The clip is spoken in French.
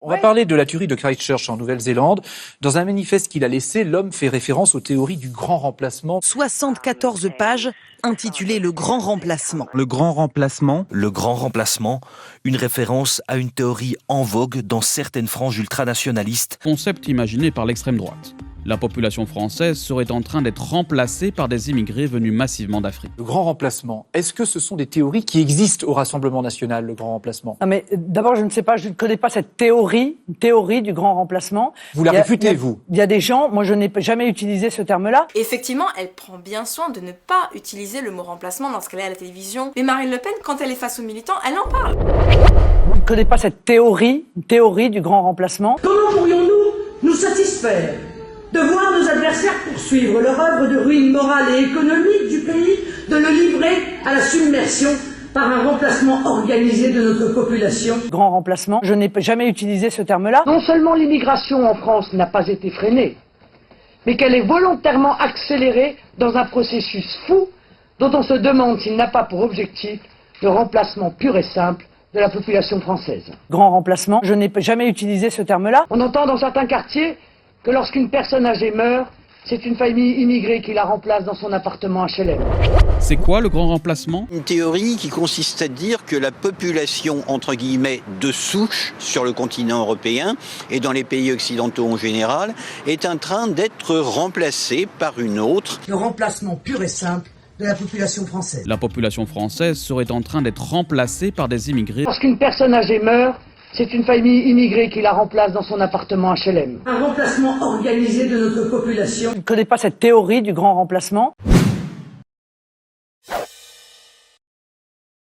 On va parler de la tuerie de Christchurch en Nouvelle-Zélande. Dans un manifeste qu'il a laissé, l'homme fait référence aux théories du grand remplacement. 74 pages intitulées Le Grand Remplacement. Le Grand Remplacement. Le Grand Remplacement, une référence à une théorie en vogue dans certaines franges ultranationalistes. Concept imaginé par l'extrême droite. La population française serait en train d'être remplacée par des immigrés venus massivement d'Afrique. Le grand remplacement, est-ce que ce sont des théories qui existent au Rassemblement national, le grand remplacement? Non mais d'abord, je ne sais pas, je ne connais pas cette théorie du grand remplacement. Vous la réfutez, vous? Il y a des gens, moi je n'ai jamais utilisé ce terme-là. Effectivement, elle prend bien soin de ne pas utiliser le mot remplacement lorsqu'elle est à la télévision. Mais Marine Le Pen, quand elle est face aux militants, elle en parle. Je ne connais pas cette théorie du grand remplacement. Comment pourrions-nous nous satisfaire de voir nos adversaires poursuivre leur œuvre de ruine morale et économique du pays, de le livrer à la submersion par un remplacement organisé de notre population? Grand remplacement, je n'ai jamais utilisé ce terme-là. Non seulement l'immigration en France n'a pas été freinée, mais qu'elle est volontairement accélérée dans un processus fou dont on se demande s'il n'a pas pour objectif le remplacement pur et simple de la population française. Grand remplacement, je n'ai jamais utilisé ce terme-là. On entend dans certains quartiers que lorsqu'une personne âgée meurt, c'est une famille immigrée qui la remplace dans son appartement HLM. C'est quoi le grand remplacement? Une théorie qui consiste à dire que la population, entre guillemets, de souche sur le continent européen et dans les pays occidentaux en général, est en train d'être remplacée par une autre. Le remplacement pur et simple de la population française. La population française serait en train d'être remplacée par des immigrés. Lorsqu'une personne âgée meurt, c'est une famille immigrée qui la remplace dans son appartement HLM. Un remplacement organisé de notre population. Je ne connais pas cette théorie du grand remplacement.